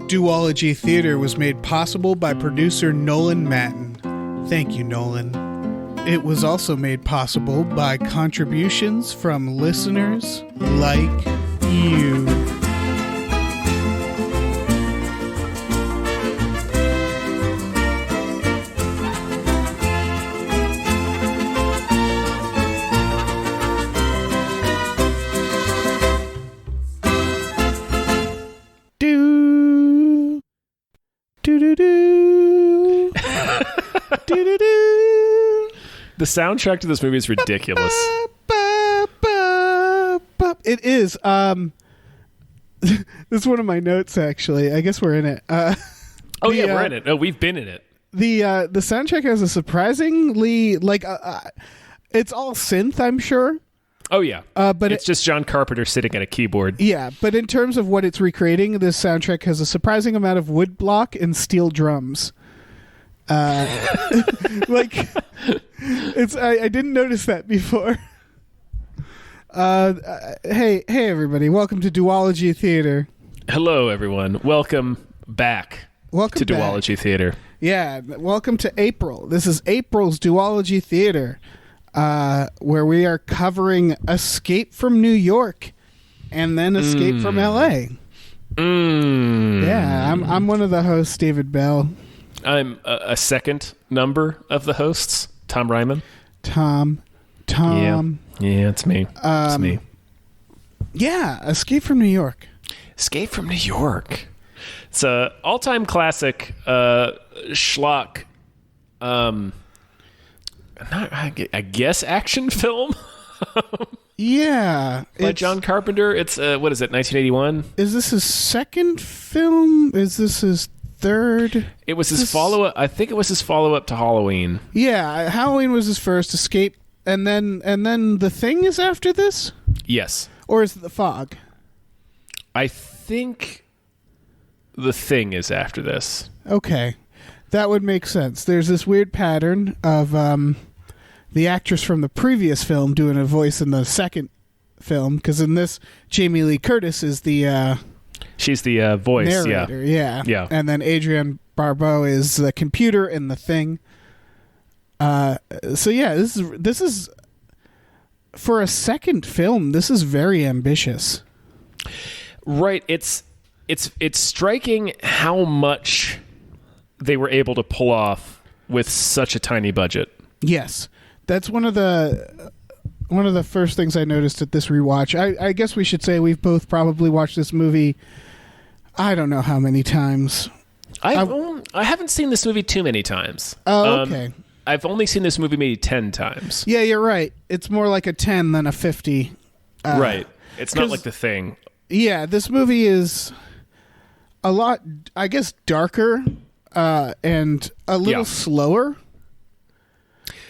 Duology Theatre was made possible by producer Nolan Matten. Thank you, Nolan. It was also made possible by contributions from listeners like you. The soundtrack to this movie is ridiculous. It is. This is one of my notes, actually. I guess we're in it. We're in it. No, we've been in it. The soundtrack has a surprisingly it's all synth, I'm sure. Oh yeah, but it's just John Carpenter sitting at a keyboard. Yeah, but in terms of what it's recreating, this soundtrack has a surprising amount of wood block and steel drums. I didn't notice that before. Hey everybody, welcome to Duology Theatre. Hello everyone, welcome back to Duology Theatre. Yeah, welcome to April. This is April's Duology Theatre, where we are covering Escape from New York and then Escape from LA. Yeah, I'm one of the hosts, David Bell. I'm a second number of the hosts, Tom Ryman. Tom. Yeah, it's me. It's me. Yeah, Escape from New York. Escape from New York. It's a all-time classic schlock. I guess action film. Yeah, by John Carpenter. It's what is it? 1981. Is this his second film? Is this his third? It was his follow-up. I think it was his follow-up to Halloween. Yeah, Halloween was his first. Escape, and then The Thing is after this. Yes. Or is it The Fog? I think The Thing is after this. Okay, that would make sense. There's this weird pattern of the actress from the previous film doing a voice in the second film, because in this, Jamie Lee Curtis is the she's the voice narrator, yeah. And then Adrienne Barbeau is the computer in The Thing. So yeah, this is for a second film, this is very ambitious. Right, it's striking how much they were able to pull off with such a tiny budget. Yes. That's one of the first things I noticed at this rewatch. I guess we should say we've both probably watched this movie, I don't know how many times. I haven't seen this movie too many times. Oh, okay. I've only seen this movie maybe 10 times. Yeah, you're right. It's more like a 10 than a 50. Right. It's not like The Thing. Yeah, this movie is a lot, I guess, darker and a little slower.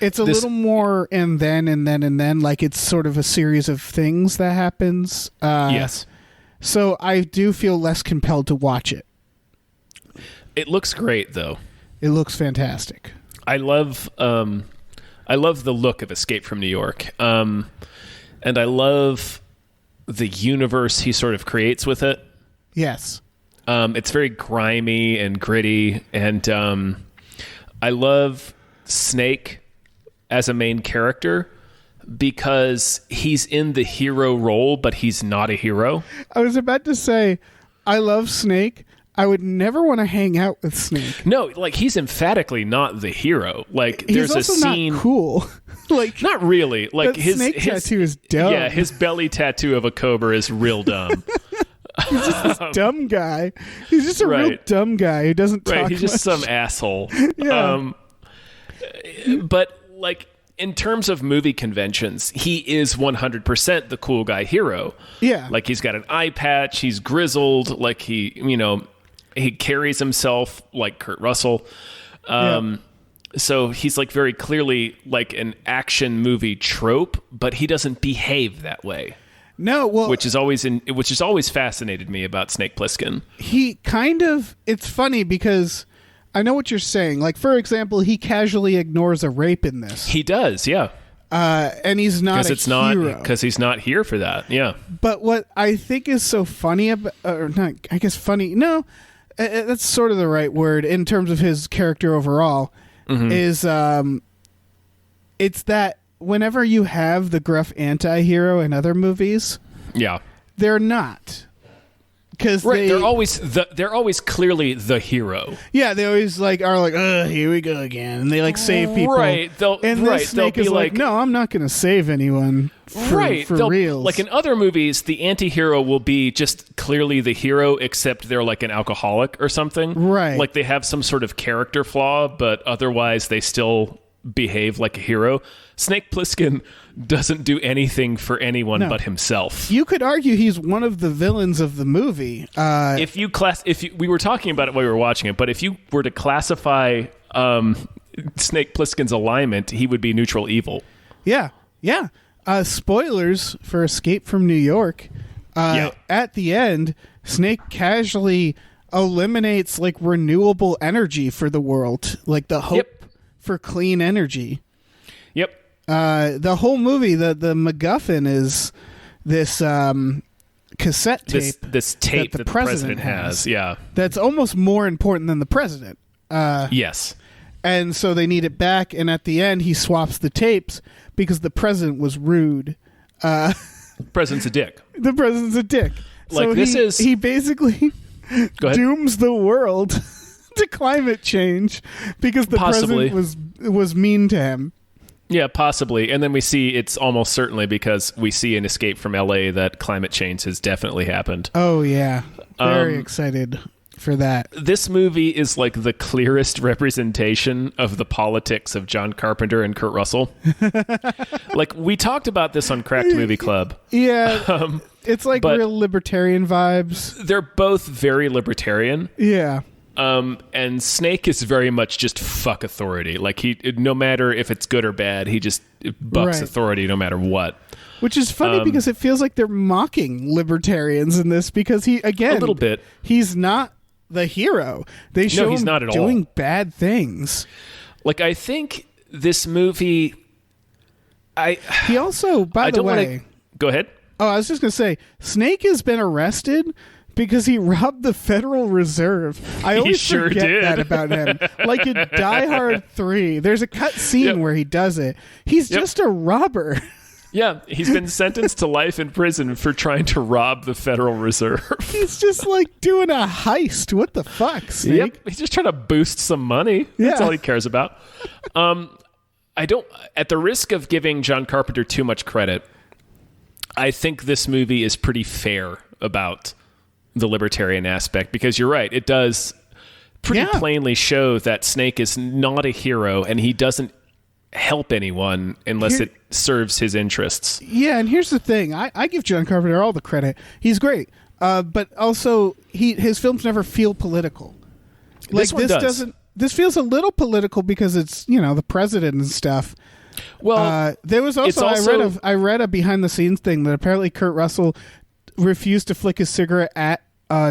It's a little more and then, like it's sort of a series of things that happens. Yes. So I do feel less compelled to watch it. It looks great, though. It looks fantastic. I love the look of Escape from New York. And I love the universe he sort of creates with it. Yes. It's very grimy and gritty. And I love Snake as a main character because he's in the hero role, but he's not a hero. I was about to say, I love Snake. I would never want to hang out with Snake. No, like he's emphatically not the hero. Like he's there's also a scene. Not cool. Like not really. Like his Snake tattoo is dumb. Yeah, his belly tattoo of a cobra is real dumb. He's just this dumb guy. He's just a real dumb guy who doesn't talk much. He's just some asshole. Yeah. But like in terms of movie conventions, he is 100% the cool guy hero. Yeah. Like he's got an eye patch. He's grizzled. Like he carries himself like Kurt Russell. So he's like very clearly like an action movie trope, but he doesn't behave that way. No, well, which has always fascinated me about Snake Plissken. He kind of, it's funny because I know what you're saying. Like, for example, he casually ignores a rape in this. He does, yeah. And he's not hero. Because he's not here for that, yeah. But what I think is so funny about, or not, I guess funny, no, that's sort of the right word in terms of his character overall. Is it's that whenever you have the gruff anti-hero in other movies, they're not. Because they're always clearly the hero. Yeah, they always are like, here we go again, and they save people. Right, Snake is like, no, I'm not going to save anyone. For reals. Like in other movies, the anti-hero will be just clearly the hero, except they're like an alcoholic or something. Right, like they have some sort of character flaw, but otherwise they still behave like a hero. Snake Plissken doesn't do anything for anyone but himself. You could argue he's one of the villains of the movie. We were talking about it while we were watching it, but if you were to classify Snake Plissken's alignment, he would be neutral evil. Yeah. Spoilers for Escape from New York. At the end, Snake casually eliminates renewable energy for the world, the hope for clean energy. Yep. The whole movie, the MacGuffin is this cassette tape. This tape that the president has. Yeah. That's almost more important than the president. Yes. And so they need it back, and at the end he swaps the tapes because the president was rude. President's a dick. The president's a dick. So he basically dooms the world to climate change because the president was mean to him. Yeah, possibly. And then we see it's almost certainly because we see in Escape from LA that climate change has definitely happened. Oh, yeah. Very excited for that. This movie is the clearest representation of the politics of John Carpenter and Kurt Russell. We talked about this on Cracked Movie Club. Yeah. It's real libertarian vibes. They're both very libertarian. Yeah. And Snake is very much just fuck authority. No matter if it's good or bad, he just bucks authority no matter what. Which is funny because it feels like they're mocking libertarians in this because a little bit. He's not the hero. They show he's him not at doing all. Bad things. I think this movie. He also, by the way, go ahead. Oh, I was just gonna say, Snake has been arrested because he robbed the Federal Reserve. I always forget that about him. In Die Hard 3, there's a cut scene where he does it. He's just a robber. Yeah, he's been sentenced to life in prison for trying to rob the Federal Reserve. He's just doing a heist. What the fuck, Snake? Yep, he's just trying to boost some money. That's all he cares about. At the risk of giving John Carpenter too much credit, I think this movie is pretty fair about the libertarian aspect because you're right. It does pretty plainly show that Snake is not a hero and he doesn't help anyone unless it serves his interests. Yeah, and here's the thing. I give John Carpenter all the credit. He's great. But also his films never feel political. This one does. This feels a little political because it's, the president and stuff. Well, there was also I read a behind the scenes thing that apparently Kurt Russell refused to flick his cigarette at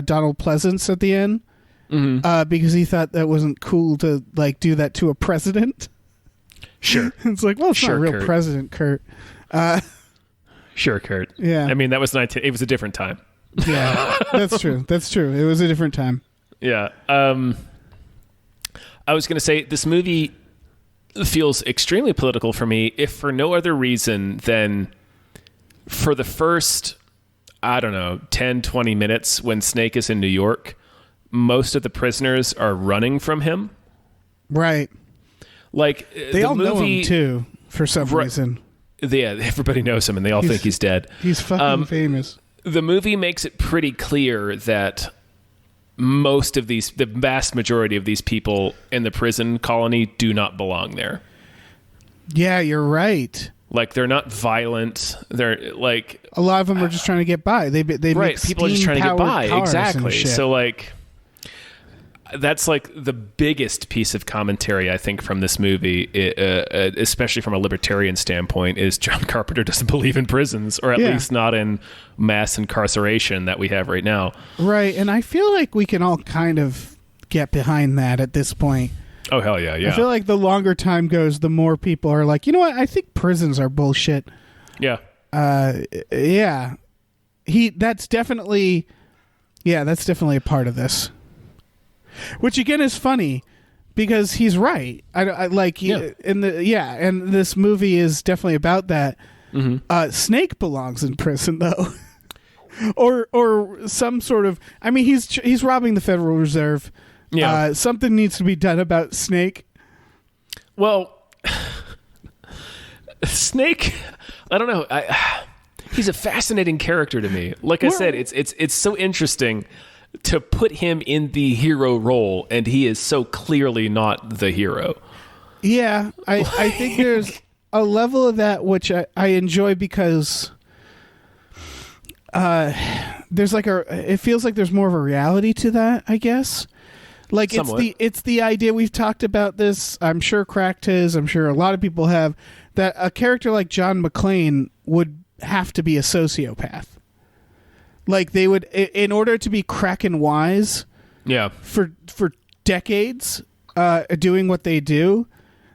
Donald Pleasance at the end because he thought that wasn't cool to do that to a president. Sure. It's it's not a real Kurt. President, Kurt. Sure, Kurt. Yeah. I mean, that was it was a different time. Yeah, that's true. That's true. It was a different time. Yeah. I was going to say this movie feels extremely political for me, if for no other reason than for the first, 10, 20 minutes when Snake is in New York, most of the prisoners are running from him. Right. They all know him too, for some reason. Yeah, everybody knows him and they all think he's dead. He's fucking famous. The movie makes it pretty clear that the vast majority of these people in the prison colony do not belong there. Yeah, you're right. They're not violent. They're a lot of them are just trying to get by. They make people are just trying to get by. Exactly. So that's the biggest piece of commentary I think from this movie, especially from a libertarian standpoint, is John Carpenter doesn't believe in prisons, or at least not in mass incarceration that we have right now. Right, and I feel like we can all kind of get behind that at this point. Oh hell yeah, yeah. I feel like the longer time goes, the more people are like, you know what? I think prisons are bullshit. Yeah. Yeah. That's definitely a part of this. which again is funny because he's right. And this movie is definitely about that. Mm-hmm. Snake belongs in prison though. or some sort of, I mean, he's robbing the Federal Reserve. Yeah. Something needs to be done about Snake. Well, Snake, I don't know. He's a fascinating character to me. Like I said, it's so interesting to put him in the hero role, and he is so clearly not the hero. Yeah, I think there's a level of that which I enjoy because there's like it feels like there's more of a reality to that, I guess. Like somewhat. It's the idea, we've talked about this, I'm sure Cracked has, I'm sure a lot of people have, that a character like John McClane would have to be a sociopath. Like they would, in order to be Kraken wise, for decades, doing what they do,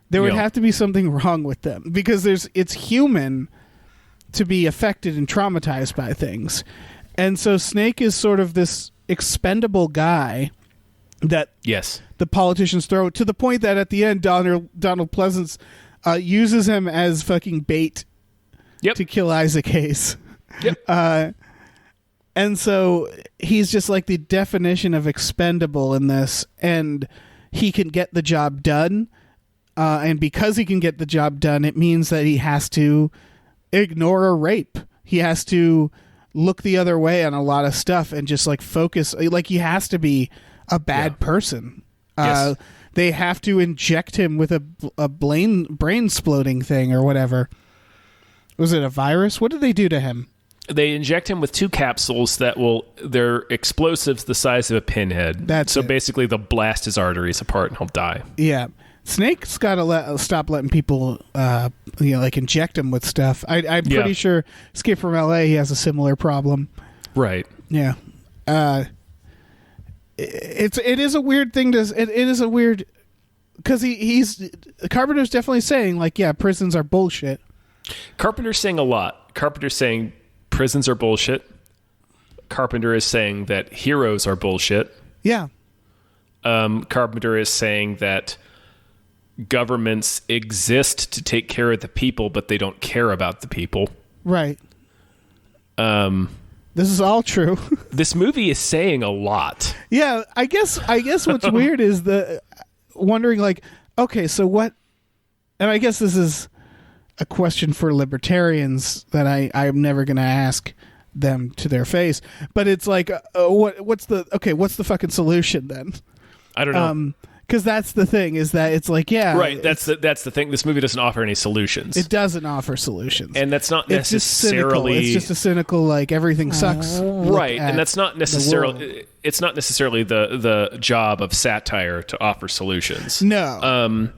there would have to be something wrong with them, because it's human to be affected and traumatized by things. And so Snake is sort of this expendable guy that the politicians throw, to the point that at the end Donald Pleasance uses him as fucking bait to kill Isaac Hayes. And so he's just like the definition of expendable in this, and he can get the job done. And because he can get the job done, it means that he has to ignore a rape. He has to look the other way on a lot of stuff and just like focus. Like he has to be a bad person. They have to inject him with a brain exploding thing or whatever. Was it a virus? What did they do to him? They inject him with 2 capsules they're explosives the size of a pinhead. Basically they'll blast his arteries apart and he'll die. Yeah. Snake's got to stop letting people, like inject him with stuff. I'm pretty sure Escape from LA, he has a similar problem. Right. Yeah. It is a weird thing it is a weird, because Carpenter's definitely saying like, yeah, prisons are bullshit. Carpenter's saying a lot. Carpenter's saying prisons are bullshit. Carpenter is saying that heroes are bullshit. Yeah. Carpenter is saying that governments exist to take care of the people, but they don't care about the people. Right. This is all true. This movie is saying a lot. Yeah, I guess what's weird is wondering like, okay, so what, and I guess this is a question for libertarians that I'm never going to ask them to their face, but it's like, what's the fucking solution then? I don't know. Because that's the thing, is that it's like, yeah, right. That's the thing. This movie doesn't offer any solutions. It doesn't offer solutions, and that's not necessarily. It's just a cynical, like everything sucks. Right, and that's not necessarily. It's not necessarily the job of satire to offer solutions. No.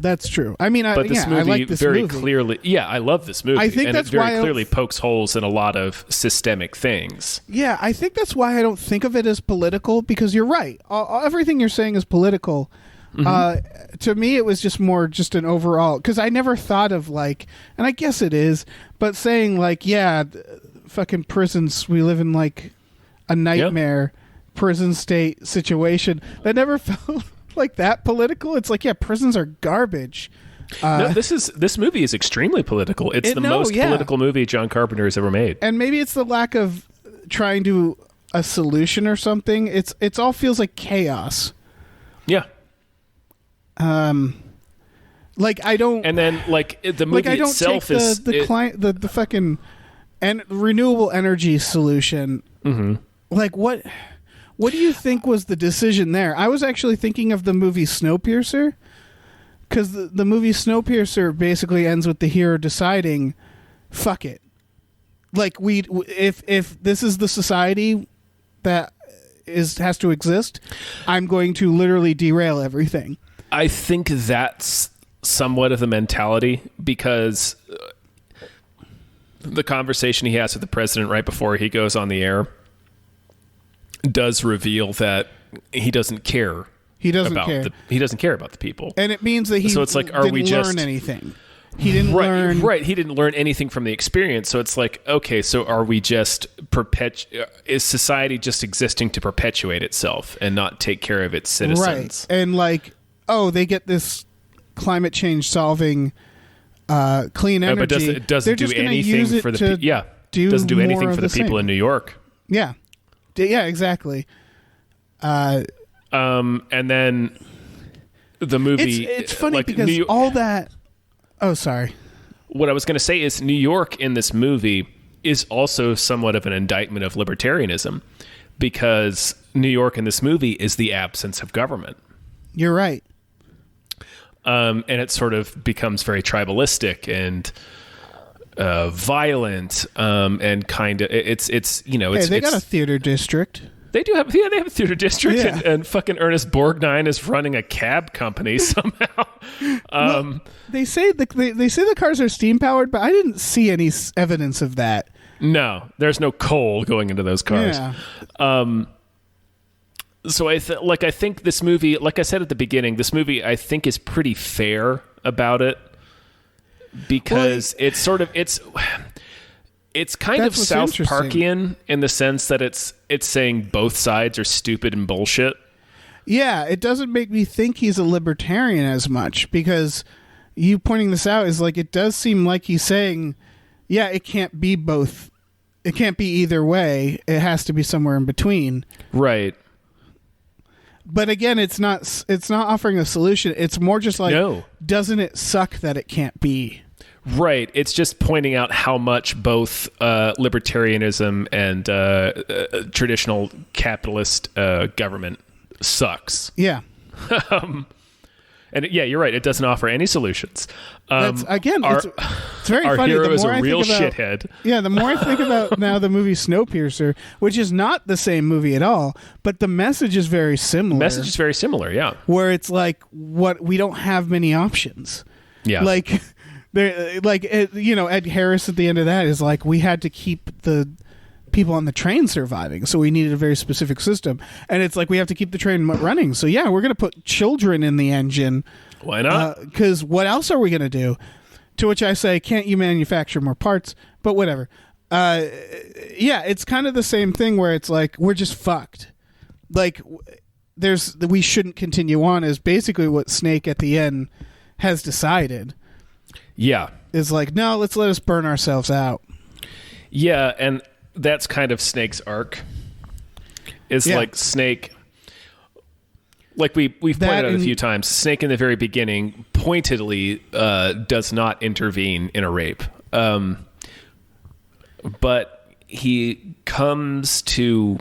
That's true. I mean, but this movie I like this very movie. Clearly, I love this movie. I think that's it very why clearly pokes holes in a lot of systemic things. Yeah, I think that's why I don't think of it as political, because you're right. Everything you're saying is political. Mm-hmm. To me, it was just an overall, because I never thought of like, and I guess it is, but saying like, yeah, fucking prisons, we live in like a nightmare prison state situation. That never felt like that political. It's like, yeah, prisons are garbage. No, this movie is extremely political. It's the most political movie John Carpenter has ever made. And maybe it's the lack of trying to a solution or something. It's all feels like chaos. Yeah. Like I don't, and then like the movie like I don't itself take is the fucking and renewable energy solution. Mm-hmm. Like what do you think was the decision there? I was actually thinking of the movie Snowpiercer, because the movie Snowpiercer basically ends with the hero deciding, fuck it, like if this is the society that has to exist, I'm going to literally derail everything. I think that's somewhat of the mentality, because the conversation he has with the president right before he goes on the air does reveal that he doesn't care. He doesn't care about the people, and it means that he so it's like, didn't learn anything. He didn't learn. Right. He didn't learn anything from the experience. So it's like, okay, so are we just is society just existing to perpetuate itself and not take care of its citizens? Right. And like, they get this climate change solving clean energy. But it doesn't do anything for the doesn't do anything for the people in New York. Yeah. Yeah, exactly. And then the movie. It's funny because all that. Oh, sorry. What I was going to say is New York in this movie is also somewhat of an indictment of libertarianism, because New York in this movie is the absence of government. You're right. And it sort of becomes very tribalistic and violent, and kind of it's they got a theater district. They do have, they have a theater district, and fucking Ernest Borgnine is running a cab company somehow. Well, they say the cars are steam powered, but I didn't see any evidence of that. No, there's no coal going into those cars. Yeah. So I think this movie, like I said at the beginning, this movie I think is pretty fair about it, because it's kind of South Parkian in the sense that it's saying both sides are stupid and bullshit. Yeah, it doesn't make me think he's a libertarian as much, because you pointing this out is like, it does seem like he's saying, yeah, it can't be both. It can't be either way. It has to be somewhere in between. Right. But again, it's not offering a solution. It's more just like, doesn't it suck that it can't be? Right. It's just pointing out how much both libertarianism and traditional capitalist government sucks. Yeah. And yeah, you're right. It doesn't offer any solutions. It's very our funny. hero is a real shithead. Yeah, the more I think about now the movie Snowpiercer, which is not the same movie at all, but the message is very similar. Yeah. Where it's like, we don't have many options. Yeah. Like, Ed Harris at the end of that is like, we had to keep the people on the train surviving, so we needed a very specific system, and it's like, we have to keep the train running, so yeah, we're going to put children in the engine. Why not? Because what else are we going to do? To which I say, can't you manufacture more parts? But whatever. Yeah, it's kind of the same thing where it's like, we're just fucked. Like, we shouldn't continue on is basically what Snake at the end has decided. Yeah. Is like, no, let us burn ourselves out. Yeah, and that's kind of Snake's arc. Like Snake, like we've pointed out a few times, Snake in the very beginning pointedly does not intervene in a rape. But he comes to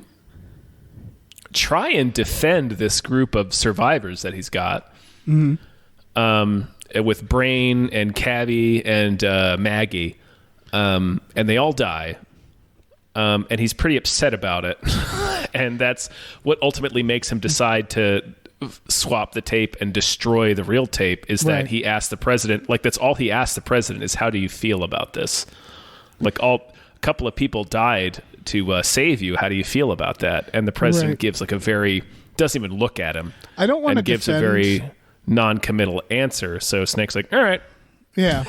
try and defend this group of survivors that he's got. Mm-hmm. With Brain and Cabby and Maggie. And they all die. And he's pretty upset about it. And that's what ultimately makes him decide to swap the tape and destroy the real tape, is that he asked the president, like, that's all he asked the president is, how do you feel about this? Like, a couple of people died to save you. How do you feel about that? And the president gives like doesn't even look at him. I don't want to gives a very non-committal answer. So Snake's like, all right. Yeah.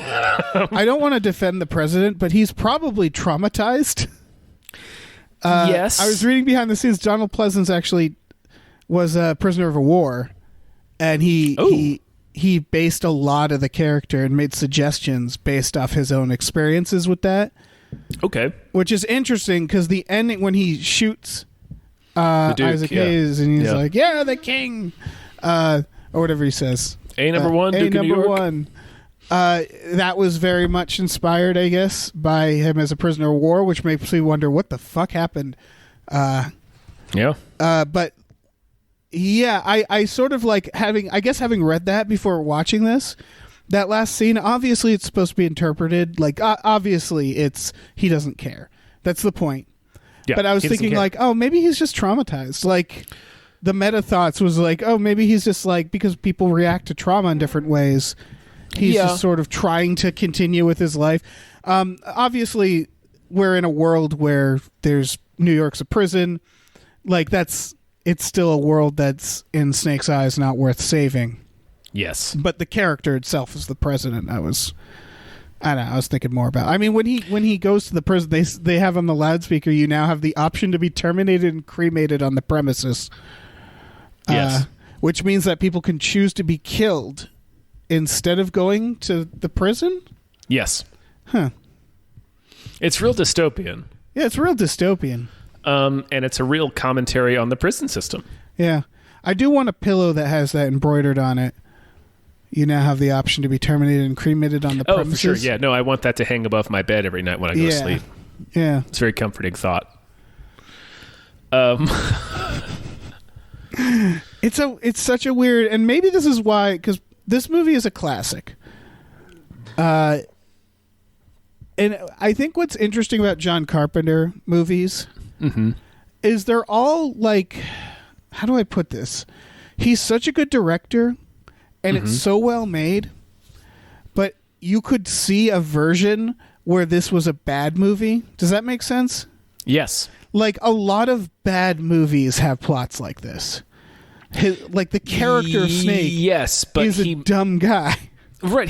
I don't want to defend the president, but he's probably traumatized. Yes. I was reading behind the scenes. Donald Pleasance actually was a prisoner of war, and he based a lot of the character and made suggestions based off his own experiences with that. Okay. Which is interesting, because the ending when he shoots Isaac Hayes, and he's like, yeah, the king, or whatever he says. A number one, Duke of New York. One. That was very much inspired, I guess, by him as a prisoner of war, which makes me wonder what the fuck happened. But yeah, I sort of like having read that before watching this, that last scene, obviously it's supposed to be interpreted like, obviously it's, he doesn't care. That's the point. Yeah, but I was thinking like, oh, maybe he's just traumatized. Like, the meta thoughts was like, oh, maybe he's just like, because people react to trauma in different ways, he's just sort of trying to continue with his life. Obviously, we're in a world where there's New York's a prison. Like, it's still a world that's, in Snake's eyes, not worth saving. Yes. But the character itself is the president. I was I don't know. I was thinking more about. I mean, when he goes to the prison, they have on the loudspeaker. You now have the option to be terminated and cremated on the premises. Yes, which means that people can choose to be killed instead of going to the prison. Yes. Huh. It's real dystopian. Yeah, it's real dystopian. And it's a real commentary on the prison system. Yeah, I do want a pillow that has that embroidered on it. You now have the option to be terminated and cremated on the premises. Oh, for sure. Yeah, no, I want that to hang above my bed every night when I go to sleep. Yeah. It's a very comforting thought. It's such a weird, and maybe this is why, because this movie is a classic. And I think what's interesting about John Carpenter movies is they're all like, how do I put this? He's such a good director, and it's so well made, but you could see a version where this was a bad movie. Does that make sense? Yes. Like, a lot of bad movies have plots like this. Like, the character of Snake is a dumb guy. Right,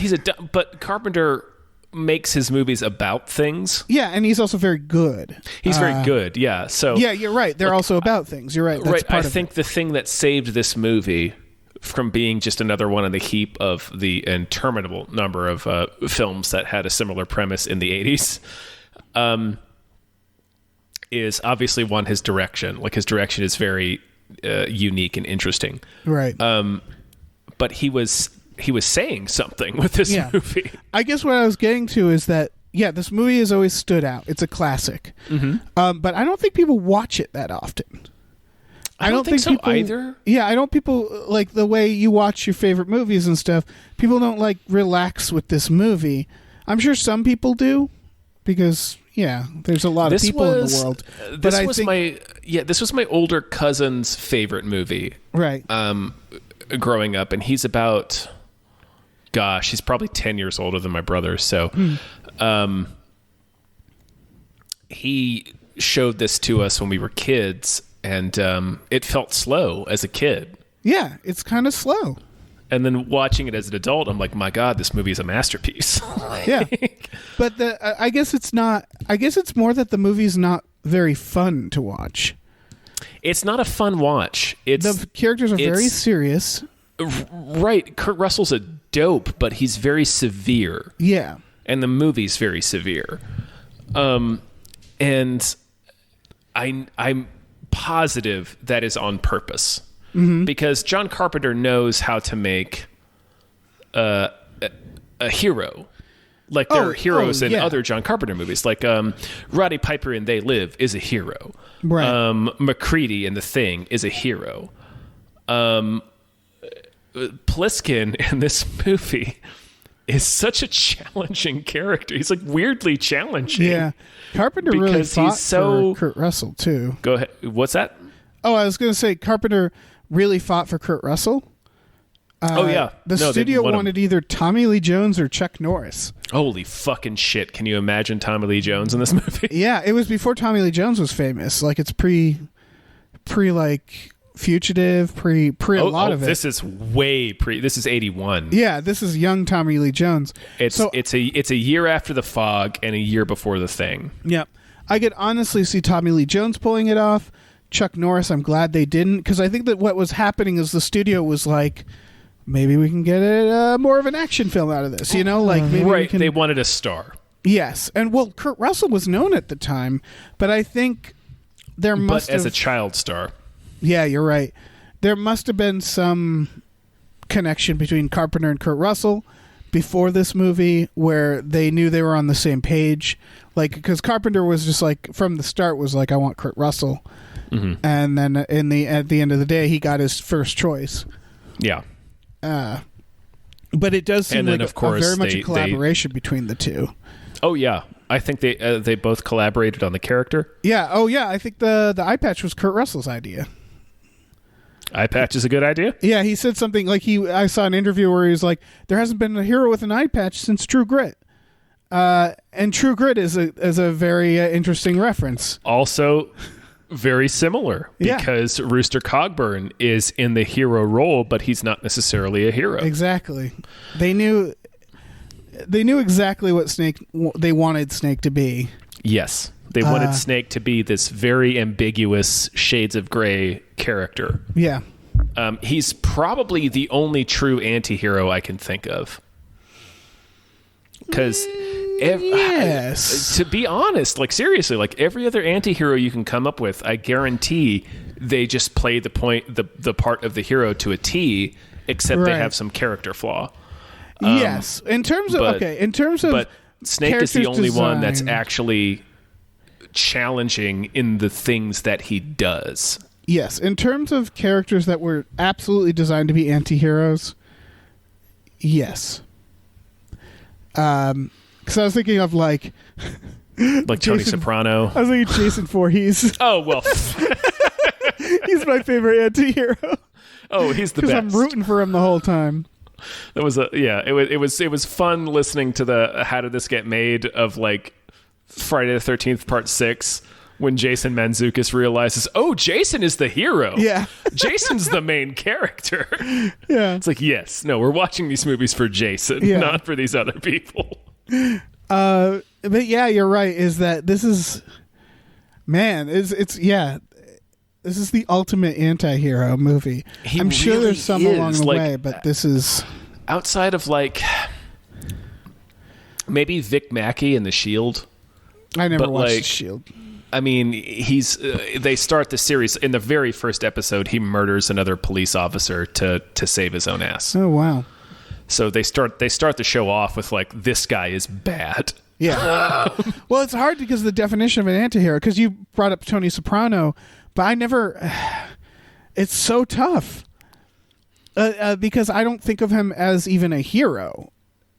but Carpenter makes his movies about things. Yeah, and he's also very good. He's very good, yeah. So yeah, you're right. They're also about things. You're right. That's right. part I think the thing that saved this movie from being just another one in the heap of the interminable number of films that had a similar premise in the 80s is obviously one, his direction. Like, his direction is very unique and interesting. Right. But he was saying something with this movie. I guess what I was getting to is that, this movie has always stood out. It's a classic. But I don't think people watch it that often. I don't think so people, either. Yeah, I don't people, like, the way you watch your favorite movies and stuff, people don't, like, relax with this movie. I'm sure some people do, because, there's a lot of people in the world. This was my older cousin's favorite movie. Right. Growing up, and he's about... Gosh, he's probably 10 years older than my brother. So he showed this to us when we were kids, and it felt slow as a kid. Yeah, it's kind of slow. And then watching it as an adult, I'm like, my God, this movie is a masterpiece. Yeah. But I guess it's not. I guess it's more that the movie's not very fun to watch. It's not a fun watch. The characters are very serious. Right. Kurt Russell's a dope, but he's very severe. Yeah. And the movie's very severe. And I'm positive that is on purpose. Because John Carpenter knows how to make a hero. Like, there are heroes in other John Carpenter movies. Like Roddy Piper in They Live is a hero. Right. MacReady in The Thing is a hero. Pliskin in this movie is such a challenging character. He's like weirdly challenging. Yeah. Carpenter really fought for Kurt Russell too. Go ahead. What's that? Oh, I was going to say Carpenter really fought for Kurt Russell. The studio wanted either Tommy Lee Jones or Chuck Norris. Holy fucking shit. Can you imagine Tommy Lee Jones in this movie? Yeah, it was before Tommy Lee Jones was famous. Like, it's pre like Fugitive, pre a lot of it. This is way pre. This is 81. Yeah, this is young Tommy Lee Jones. It's a year after The Fog and a year before The Thing. Yeah. I could honestly see Tommy Lee Jones pulling it off. Chuck Norris, I'm glad they didn't, because I think that what was happening is the studio was like, maybe we can get more of an action film out of this, like maybe right. They wanted a star. Yes, and Kurt Russell was known at the time, but I think as a child star. Yeah, you're right. There must have been some connection between Carpenter and Kurt Russell before this movie where they knew they were on the same page. Like, because Carpenter was just like, from the start was like, I want Kurt Russell. And then at the end of the day, he got his first choice. Yeah. But it does seem like very much a collaboration between the two. Oh, yeah. I think they both collaborated on the character. Yeah. Oh, yeah. I think the eye patch was Kurt Russell's idea. Eye patch is a good idea? Yeah, he said something like I saw an interview where he was like, there hasn't been a hero with an eye patch since True Grit. And True Grit is a very interesting reference. Also very similar because Rooster Cogburn is in the hero role, but he's not necessarily a hero. Exactly. They knew they knew exactly what they wanted Snake to be. Yes. They wanted Snake to be this very ambiguous shades of gray character. Yeah. He's probably the only true anti-hero I can think of. Because, yes. To be honest, like seriously, like every other anti-hero you can come up with, I guarantee they just play the part of the hero to a T, except they have some character flaw. Yes. In terms of, but Snake is the only one that's actually challenging in the things that he does. Yes, in terms of characters that were absolutely designed to be anti-heroes, yes. Because I was thinking of like Tony Soprano. I was thinking Jason Voorhees. Oh well, he's my favorite anti-hero. Oh, he's the best. Because I'm rooting for him the whole time. That was it was fun listening to the How Did This Get Made of like Friday the 13th Part 6 when Jason Mantzoukas realizes, oh, Jason is the hero. Yeah. Jason's the main character. Yeah. It's like, yes, no, we're watching these movies for Jason, not for these other people. But yeah, you're right, is that this is, man, this is the ultimate anti-hero movie. I'm sure there's some along the way, but this is... Outside of like, maybe Vic Mackey and The Shield. I never watched The Shield. I mean, they start the series in the very first episode. He murders another police officer to save his own ass. Oh wow! So they start the show off with like, this guy is bad. Yeah. Well, it's hard because the definition of an antihero. Because you brought up Tony Soprano, but I never. It's so tough because I don't think of him as even a hero.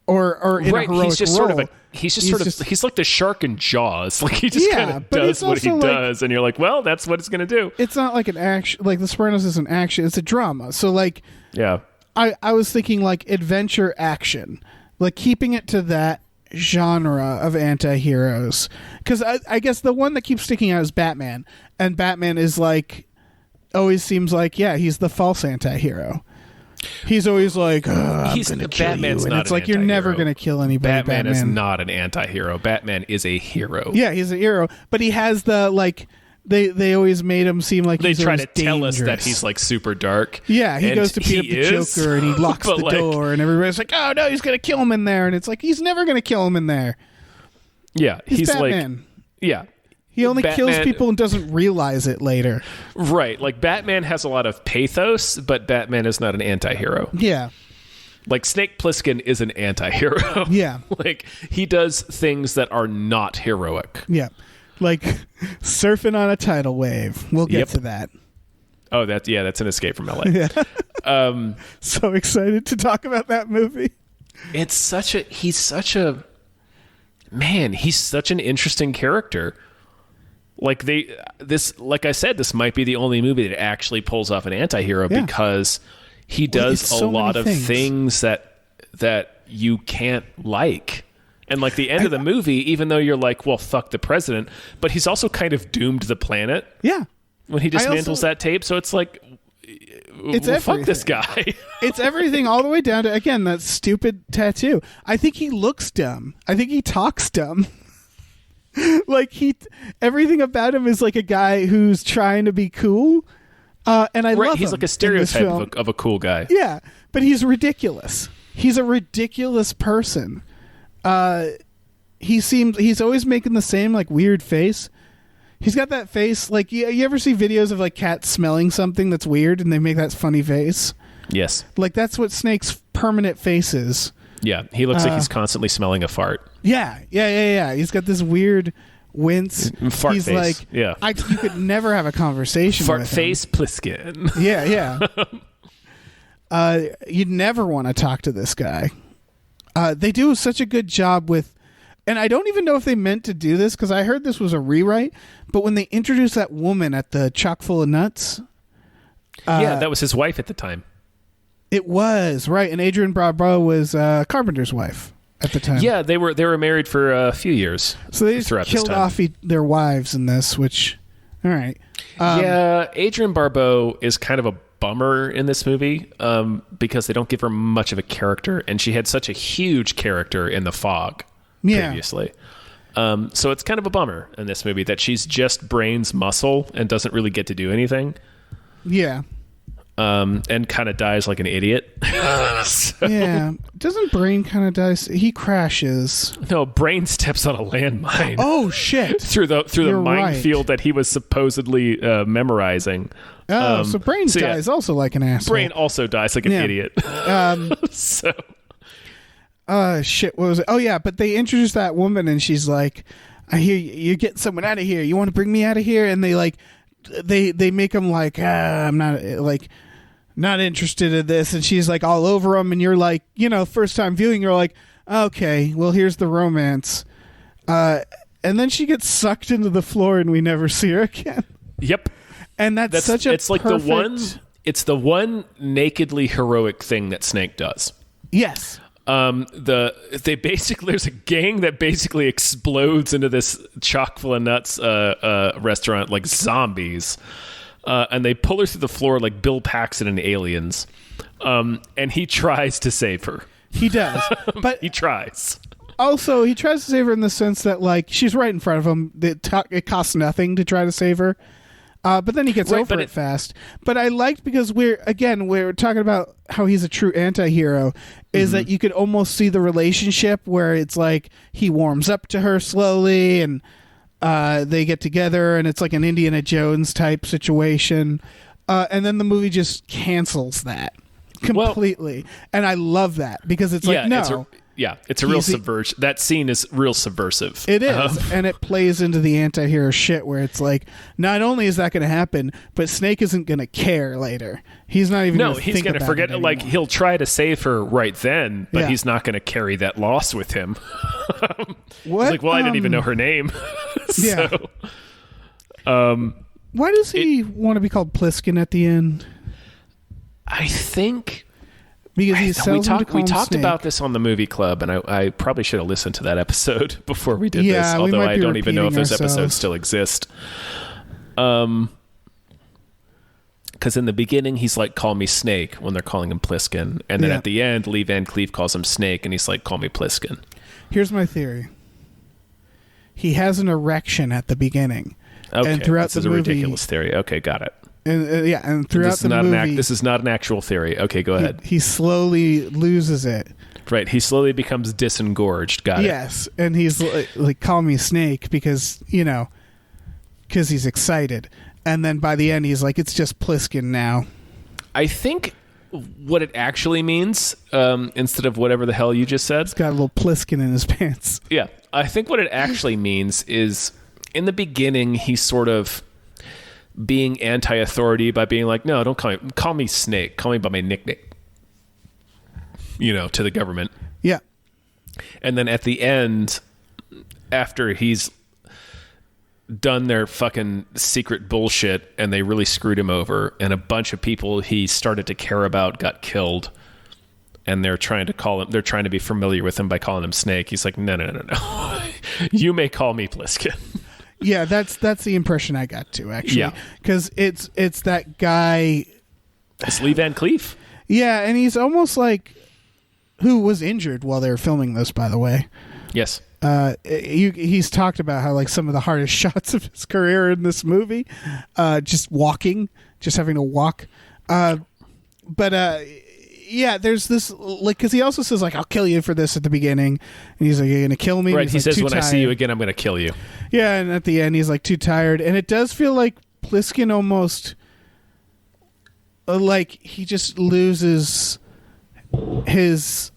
Or in a heroic he's just role. He's like the shark in Jaws. Like he just kind of does what he does, and you're like, well, that's what it's gonna do. It's not like an action. Like The Sopranos is an action. It's a drama. So like, yeah, I was thinking like adventure action, like keeping it to that genre of anti-heroes. Because I guess the one that keeps sticking out is Batman, and Batman is like always seems like he's the false anti-hero. He's always like, I'm gonna kill you. And it's like, you're never going to kill anybody. Batman is not an anti-hero. Batman is a hero. Yeah, he's a hero. But he has the, like, they always made him seem like he's try to dangerous. Tell us that he's, like, super dark. Yeah, he goes to beat up the Joker and he locks the door and everybody's like, oh, no, he's going to kill him in there. And it's like, he's never going to kill him in there. Yeah, he's Batman. Like... Yeah. He only kills people and doesn't realize it later. Right. Like, Batman has a lot of pathos, but Batman is not an anti-hero. Yeah. Like, Snake Plissken is an anti-hero. Yeah. Like, he does things that are not heroic. Yeah. Like, surfing on a tidal wave. We'll get to that. Oh, that's an Escape from LA. Yeah. So excited to talk about that movie. He's such an interesting character. Like like I said, this might be the only movie that actually pulls off an anti-hero because he does a lot of things that you can't like. And like the end of the movie, even though you're like, well, fuck the president, but he's also kind of doomed the planet. Yeah. When he dismantles that tape. So it's like, fuck this guy. It's everything all the way down to, again, that stupid tattoo. I think he looks dumb. I think he talks dumb. Like everything about him is like a guy who's trying to be cool, and I love him. He's like a stereotype of a cool guy. Yeah, but he's ridiculous. He's a ridiculous person. He's always making the same like weird face. He's got that face like you ever see videos of like cats smelling something that's weird and they make that funny face? Yes, like that's what Snake's permanent face is. Yeah, he looks like he's constantly smelling a fart. Yeah. He's got this weird wince. Fart he's face. Like, you could never have a conversation fart with him. face Plissken. Yeah. You'd never want to talk to this guy. They do such a good job with, and I don't even know if they meant to do this because I heard this was a rewrite, but when they introduced that woman at the Chock full of nuts. That was his wife at the time. It was, right. And Adrienne Barbeau was Carpenter's wife at the time. Yeah, they were married for a few years. So they just killed off their wives in this, which, all right. Adrienne Barbeau is kind of a bummer in this movie because they don't give her much of a character, and she had such a huge character in The Fog previously. So it's kind of a bummer in this movie that she's just brains muscle and doesn't really get to do anything. Yeah. And kind of dies like an idiot. So, yeah. Doesn't Brain kind of die? He crashes. No, Brain steps on a landmine. Oh, shit. through the minefield that he was supposedly memorizing. Oh, so Brain dies also like an asshole. Brain also dies like an idiot. So... shit, what was it? Oh, yeah, but they introduced that woman, and she's like, I hear you're getting someone out of here. You want to bring me out of here? And they, like, they make him like, I'm not, like... not interested in this, and she's like all over him, and you're like, first time viewing, you're like, okay, well, here's the romance, and then she gets sucked into the floor and we never see her again. Yep. And that's such a it's like it's the one nakedly heroic thing that Snake does. Yes. There's a gang that basically explodes into this chock full of nuts restaurant like zombies. And they pull her through the floor like Bill Paxton in Aliens. And he tries to save her. He does. But he tries. Also, he tries to save her in the sense that, like, she's right in front of him. It costs nothing to try to save her. But then he gets over it fast. But I liked, because we're talking about how he's a true anti-hero, is that you could almost see the relationship where it's like he warms up to her slowly, and they get together, and it's like an Indiana Jones type situation, and then the movie just cancels that completely. And I love that, because it's like, no, it's a real subversion. That scene is real subversive. It is, and it plays into the anti-hero shit where it's like, not only is that going to happen, but Snake isn't going to care later. He's not even he's going to forget. Like, he'll try to save her right then, but he's not going to carry that loss with him. What? He's like, well, I didn't even know her name. Yeah. Why does he want to be called Pliskin at the end? I think because we talked about this on the movie club, and I probably should have listened to that episode before we did this. Although I don't even know if those episodes still exist. Because in the beginning he's like, "Call me Snake," when they're calling him Pliskin, and then at the end, Lee Van Cleef calls him Snake, and he's like, "Call me Pliskin." Here's my theory. He has an erection at the beginning. Okay, and throughout this is a ridiculous theory. Okay, got it. And throughout the movie... this is not an actual theory. Okay, go ahead. He slowly loses it. Right, he slowly becomes disengorged. Got it. Yes, and he's like, call me Snake, because, because he's excited. And then by the end, he's like, it's just Pliskin now. I think what it actually means, instead of whatever the hell you just said... He's got a little Pliskin in his pants. Yeah, I think what it actually means is, in the beginning, he's sort of... being anti-authority by being like, no, don't call me Snake, call me by my nickname, to the government. Yeah. And then at the end, after he's done their fucking secret bullshit and they really screwed him over, and a bunch of people he started to care about got killed, and they're trying to be familiar with him by calling him Snake, he's like, no. You may call me Pliskin. Yeah, that's the impression I got too, actually. Yeah, because it's that guy. It's Lee Van Cleef. Yeah, and he's almost like, who was injured while they were filming this, by the way. Yes. He's talked about how, like, some of the hardest shots of his career in this movie, just having to walk. Yeah, there's this, like, because he also says, like, I'll kill you for this at the beginning. And he's like, you're going to kill me? Right, he like, says, when I see you again, I'm going to kill you. Yeah, and at the end, he's, like, too tired. And it does feel like Pliskin almost, like, he just loses his,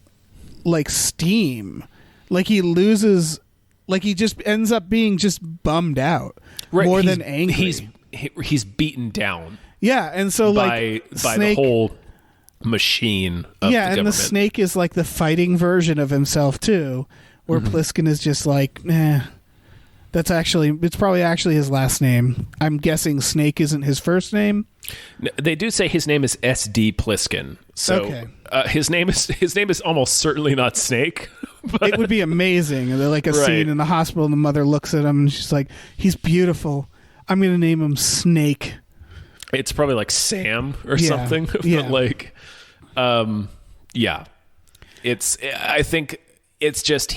like, steam. Like, he loses, like, he just ends up being just bummed out. Right, more than angry. He's beaten down. Yeah, and so, by Snake, the whole... machine of the government. And the Snake is like the fighting version of himself too, where Pliskin is just like, it's probably actually his last name. I'm guessing Snake isn't his first name. No, they do say his name is S.D. Pliskin, so okay. His name is almost certainly not Snake. But... It would be amazing. They're like a scene in the hospital, and the mother looks at him and she's like, he's beautiful. I'm going to name him Snake. It's probably like Sam or something. Yeah. But like, yeah. I think it's just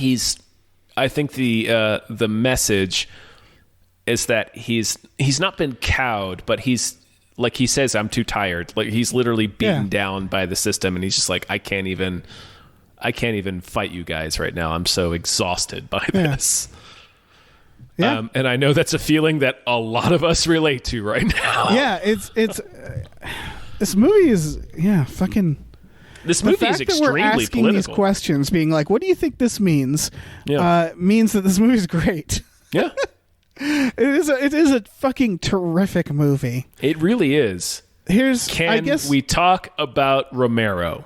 I think the message is that he's not been cowed, but he's like, he says, I'm too tired. Like, he's literally beaten down by the system, and he's just like, I can't even fight you guys right now. I'm so exhausted by this. Yeah. And I know that's a feeling that a lot of us relate to right now. Yeah, it's this movie is fucking. This movie is extremely we're asking political. These questions, being like, "What do you think this means?" Yeah. Means that this movie is great. Yeah, it is a fucking terrific movie. It really is. I guess we talk about Romero?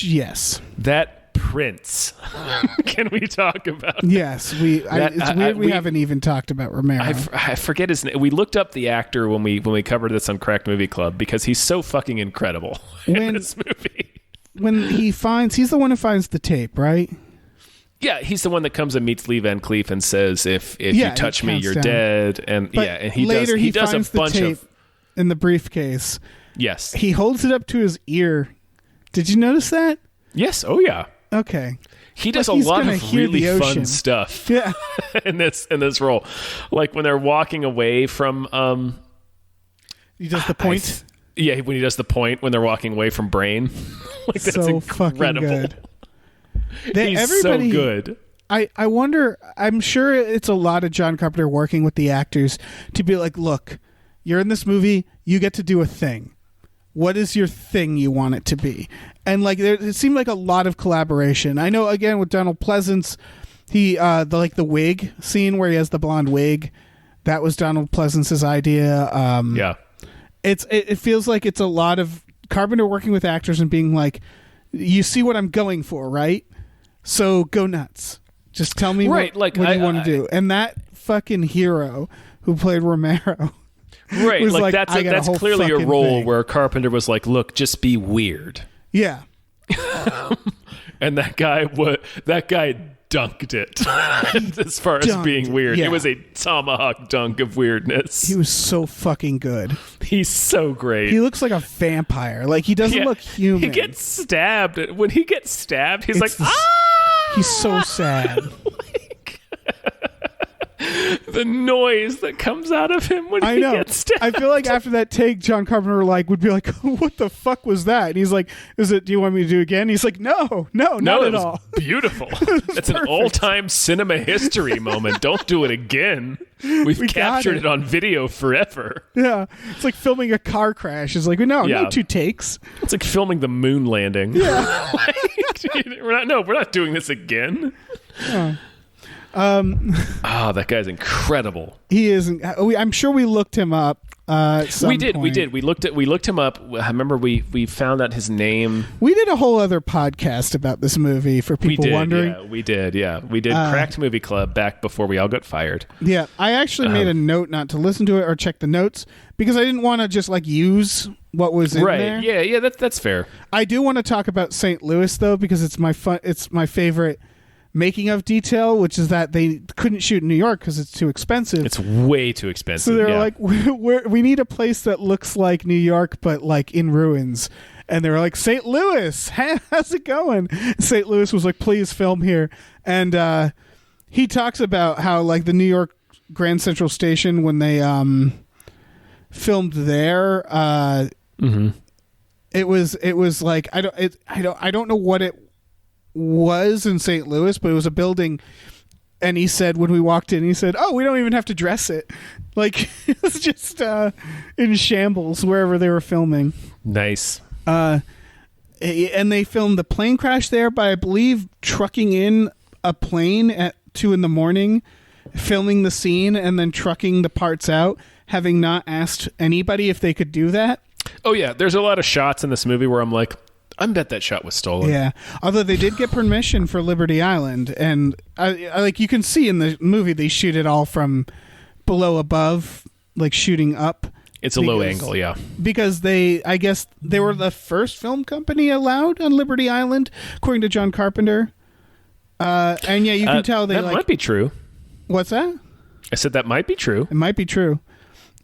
Yes. That Prince. Can we talk about? Yes, it's weird we haven't even talked about Romero. I forget his name. We looked up the actor when we covered this on Cracked Movie Club because he's so fucking incredible in this movie. When he's the one who finds the tape, right? Yeah, he's the one that comes and meets Lee Van Cleef and says, "If you touch me, you're dead." And and he does a bunch of in the briefcase. Yes, he holds it up to his ear. Did you notice that? Yes. Oh yeah. Okay. He does a lot of really fun stuff. Yeah. in this role, like when they're walking away from. He does the point. When he does the point when they're walking away from Brain, like that's so incredible. Fucking good. He's so good. I wonder. I'm sure it's a lot of John Carpenter working with the actors to be like, look, you're in this movie. You get to do a thing. What is your thing you want it to be? And like, it seemed like a lot of collaboration. I know, again, with Donald Pleasance, the wig scene where he has the blonde wig, that was Donald Pleasance's idea. It feels like it's a lot of Carpenter working with actors and being like, you see what I'm going for, right? So go nuts. Just tell me what you want to do. And that fucking hero who played Romero. Right, like that's clearly a role where Carpenter was like, "Look, just be weird." Yeah, and that guy dunked it as far as being weird. Yeah. It was a tomahawk dunk of weirdness. He was so fucking good. He's so great. He looks like a vampire. Like, he doesn't look human. He gets stabbed. When he gets stabbed, he's he's so sad. The noise that comes out of him when he gets stabbed. I feel like after that take, John Carpenter would be like, "What the fuck was that?" And he's like, "Do you want me to do it again?" He's like, "No, not at all." Beautiful. It's an all-time cinema history moment. Don't do it again. We've captured it on video forever. Yeah, it's like filming a car crash. It's like, no 2 takes. It's like filming the moon landing. Yeah, we're not doing this again. That guy's incredible. He is. I'm sure we looked him up. We did. We looked him up. I remember we found out his name. We did a whole other podcast about this movie for people wondering. Yeah, we did. Cracked Movie Club back before we all got fired. Yeah, I actually made a note not to listen to it or check the notes because I didn't want to just like use what was in there. Right. Yeah. That's fair. I do want to talk about St. Louis though because it's my favorite making of detail, which is that they couldn't shoot in New York because it's too expensive. It's way too expensive. So they're like, we need a place that looks like New York, but like in ruins. And they were like, St. Louis, how's it going? St. Louis was like, please film here. And he talks about how like the New York Grand Central Station, when they filmed there, it was like, I don't know what it was in St. Louis, but it was a building, and he said when we walked in, he said, "Oh, we don't even have to dress it." Like, it was just in shambles wherever they were filming. Nice. And they filmed the plane crash there by, I believe, trucking in a plane at 2 a.m, filming the scene, and then trucking the parts out, having not asked anybody if they could do that. Oh yeah, there's a lot of shots in this movie where I'm like, I bet that shot was stolen. Yeah, although they did get permission for Liberty Island, and I like you can see in the movie they shoot it all from below above, like shooting up. It's a low angle, yeah. Because I guess they were the first film company allowed on Liberty Island, according to John Carpenter. And yeah, you can tell they that might be true. What's that? I said that might be true. It might be true.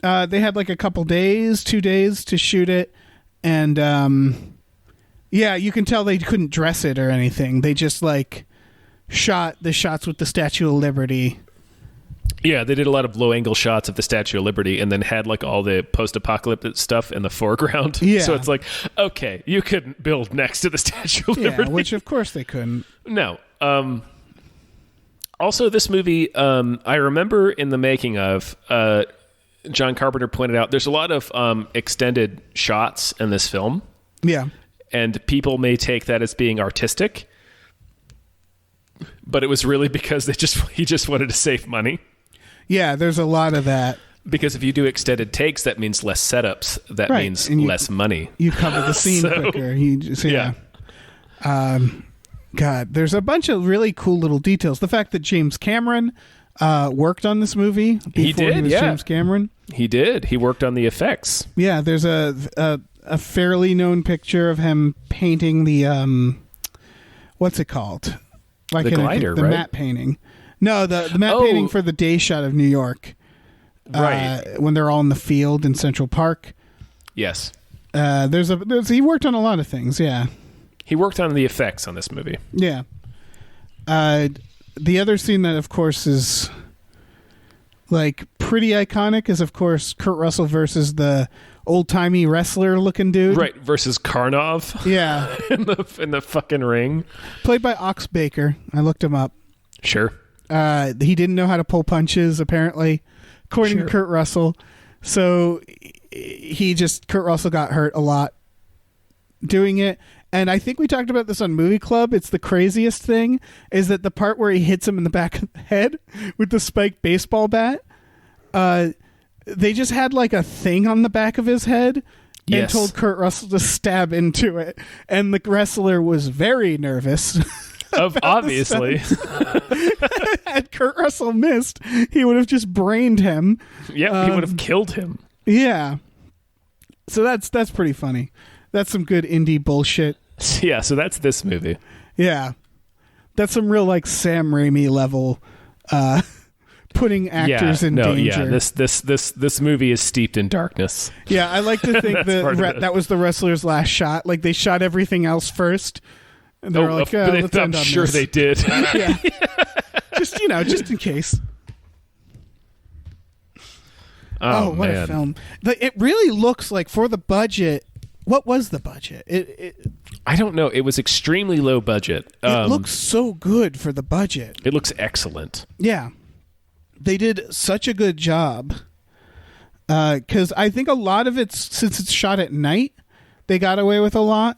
They had like a couple days, 2 days to shoot it. And, yeah, you can tell they couldn't dress it or anything. They just like shot the shots with the Statue of Liberty. Yeah, they did a lot of low-angle shots of the Statue of Liberty and then had like all the post-apocalyptic stuff in the foreground. Yeah. So it's like, okay, you couldn't build next to the Statue of Liberty. Yeah, which of course they couldn't. No. Also, this movie, I remember in the making of, John Carpenter pointed out there's a lot of extended shots in this film. Yeah. And people may take that as being artistic. But it was really because he just wanted to save money. Yeah, there's a lot of that. Because if you do extended takes, that means less setups. That means less money. You cover the scene quicker. Yeah. God, there's a bunch of really cool little details. The fact that James Cameron worked on this movie before he was James Cameron. He did. He worked on the effects. Yeah, there's a fairly known picture of him painting the what's it called? The glider, the right? matte painting. No, the matte painting for the day shot of New York. Right. When they're all in the field in Central Park. Yes. He worked on a lot of things, yeah. He worked on the effects on this movie. Yeah. The other scene that, of course, is like pretty iconic is, of course, Kurt Russell versus the old-timey wrestler-looking dude. Right, versus Karnov. Yeah. in the fucking ring. Played by Ox Baker. I looked him up. Sure. He didn't know how to pull punches, apparently, according to Kurt Russell. So Kurt Russell got hurt a lot doing it. And I think we talked about this on Movie Club. It's the craziest thing is that the part where he hits him in the back of the head with the spiked baseball bat, they just had like a thing on the back of his head and told Kurt Russell to stab into it. And the wrestler was very nervous. Obviously. Had Kurt Russell missed, he would have just brained him. Yeah, he would have killed him. Yeah. So that's pretty funny. That's some good indie bullshit. Yeah, so that's this movie. Yeah. That's some real like Sam Raimi level putting actors in danger. Yeah, this movie is steeped in darkness. Yeah, I like to think that was the wrestler's last shot. Like they shot everything else first. And they were like, let's end on sure this. They did. Yeah. just in case. Oh, what man. a film. It really looks like for the budget. What was the budget? I don't know. It was extremely low budget. It looks so good for the budget. It looks excellent. Yeah. They did such a good job. Because I think a lot of it, since it's shot at night, they got away with a lot.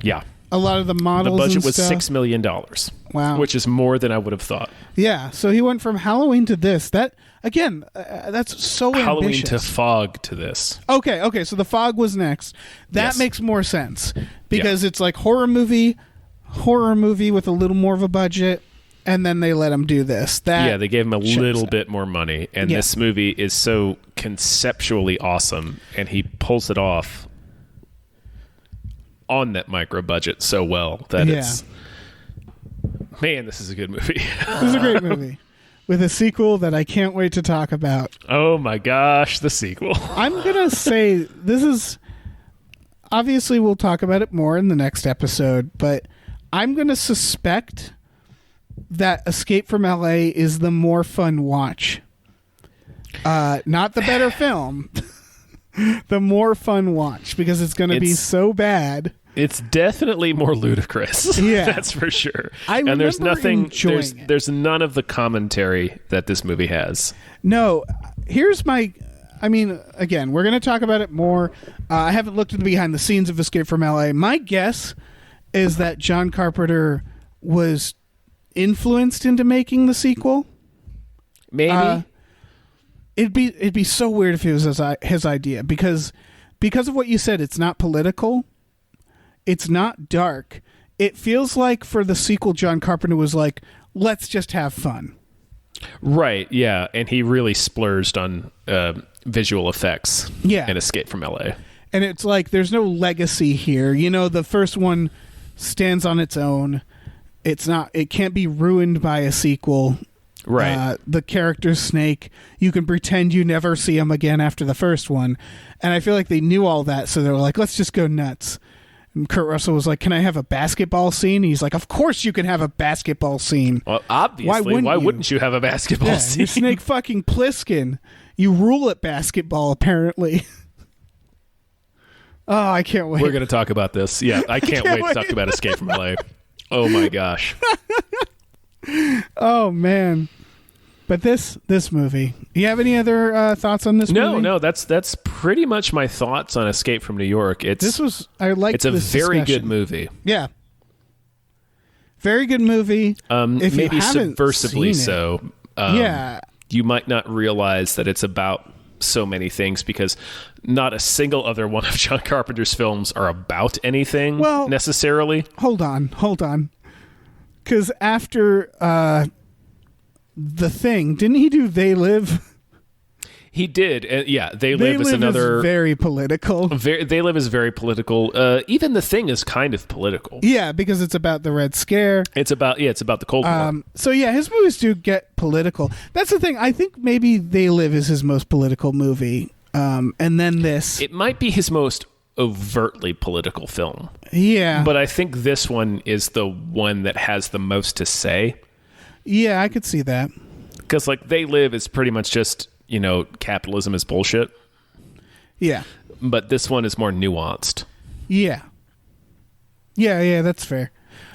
Yeah. A lot of the models. The budget was stuff. $6 million. Wow. Which is more than I would have thought. Yeah. So he went from Halloween to this. That, again, that's so Halloween ambitious. to Fog to this. Okay. So the Fog was next. That makes more sense. Because it's like horror movie with a little more of a budget. And then they let him do this. They gave him a little bit more money. And this movie is so conceptually awesome. And he pulls it off on that micro budget so well that it's... Man, this is a good movie. This is a great movie. With a sequel that I can't wait to talk about. Oh my gosh, the sequel. I'm going to say this is... Obviously, we'll talk about it more in the next episode. But I'm going to suspect that Escape from LA is the more fun watch. Not the better film. The more fun watch, because it's going to be so bad. It's definitely more ludicrous. Yeah. That's for sure. And there's nothing there's none of the commentary that this movie has. No. Here's my again, we're going to talk about it more. I haven't looked at the behind the scenes of Escape from LA. My guess is that John Carpenter was influenced into making the sequel. Maybe. It'd be so weird if it was his idea because of what you said. It's not political. It's not dark. It feels like for the sequel, John Carpenter was like, let's just have fun. Right. Yeah. And he really splurged on visual effects. Yeah. In Escape from LA. And it's like there's no legacy here. You know, the first one stands on its own. It can't be ruined by a sequel. Right. The character's Snake. You can pretend you never see him again after the first one. And I feel like they knew all that, so they were like, let's just go nuts. And Kurt Russell was like, can I have a basketball scene? He's like, of course you can have a basketball scene. Well, obviously, why wouldn't you have a basketball scene? You're Snake fucking Plissken. You rule at basketball, apparently. Oh, I can't wait. We're going to talk about this. Yeah, I can't wait to talk about Escape from LA. Oh my gosh. Oh man. But this movie. You have any other thoughts on this movie? No, that's pretty much my thoughts on Escape from New York. It's a very good movie. Yeah. Very good movie. If maybe you haven't subversively seen so. Yeah. You might not realize that it's about so many things because not a single other one of John Carpenter's films are about anything necessarily. Hold on. Because after The Thing, didn't he do They Live? He did. They Live is another... Is very political. They Live is very political. Even The Thing is kind of political. Yeah, because it's about the Red Scare. It's about the Cold War. So yeah, his movies do get political. That's the thing. I think maybe They Live is his most political movie. And then this. It might be his most overtly political film. Yeah. But I think this one is the one that has the most to say. Yeah, I could see that. Because They Live is pretty much just... capitalism is bullshit. Yeah. But this one is more nuanced. Yeah. Yeah, that's fair.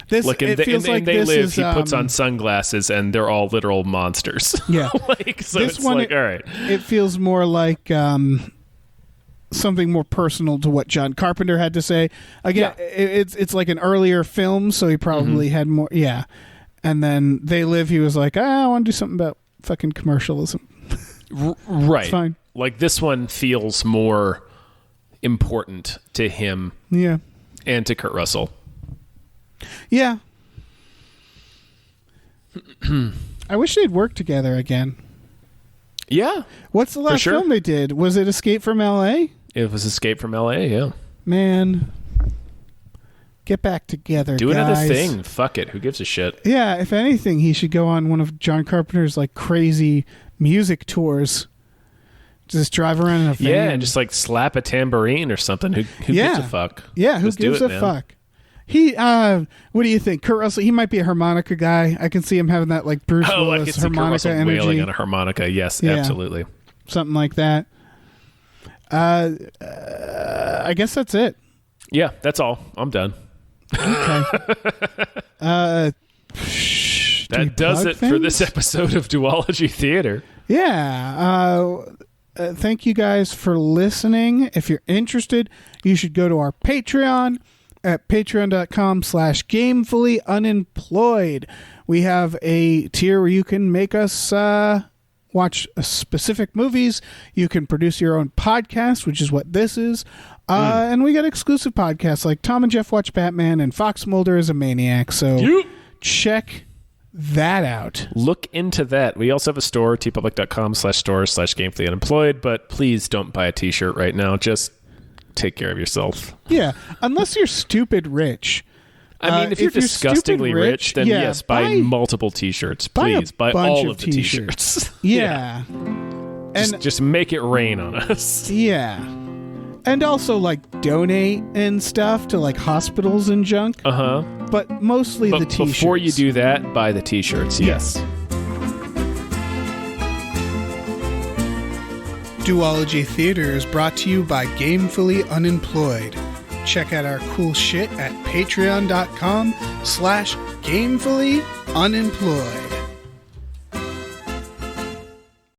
This They Live, he puts on sunglasses and they're all literal monsters. Yeah. All right. It feels more like something more personal to what John Carpenter had to say. Again, it's like an earlier film, so he probably had more. Yeah. And then They Live, he was like, I want to do something about fucking commercialism. Right. It's fine. This one feels more important to him. Yeah. And to Kurt Russell. Yeah. I wish they'd work together again. Yeah. What's the last film they did? Was it Escape from L.A.? It was Escape from L.A., yeah. Man. Get back together, Do guys. another thing. Fuck it. Who gives a shit? Yeah, if anything, he should go on one of John Carpenter's crazy music tours. Just drive around in a van. Yeah, and just slap a tambourine or something. Who gives a fuck? Yeah, who gives a fuck? He, what do you think? Kurt Russell, he might be a harmonica guy. I can see him having that Bruce Willis I can see harmonica Kurt Russell energy. wailing on a harmonica. Yes, yeah. Absolutely. Something like that. I guess that's it. Yeah, that's all. I'm done. Okay. That does it for this episode of Duology Theatre. Yeah. Thank you guys for listening. If you're interested, you should go to our Patreon at patreon.com/gamefullyunemployed. We have a tier where you can make us watch specific movies. You can produce your own podcast, which is what this is. And we got exclusive podcasts like Tom and Jeff Watch Batman and Fox Mulder is a Maniac. So check that out. Look into that. We also have a store, tpublic.com/store/gamefullyunemployed, but please don't buy a t-shirt right now. Just take care of yourself. Yeah, unless you're stupid rich. I mean, if you're disgustingly rich, then yes, buy multiple t-shirts. Please, buy all of the t-shirts. Yeah. And just make it rain on us. Yeah. And also, donate and stuff to, hospitals and junk. Uh-huh. But mostly the t-shirts. Before you do that, buy the t-shirts, yes. Duology Theatre is brought to you by Gamefully Unemployed. Check out our cool shit at patreon.com/gamefullyunemployed.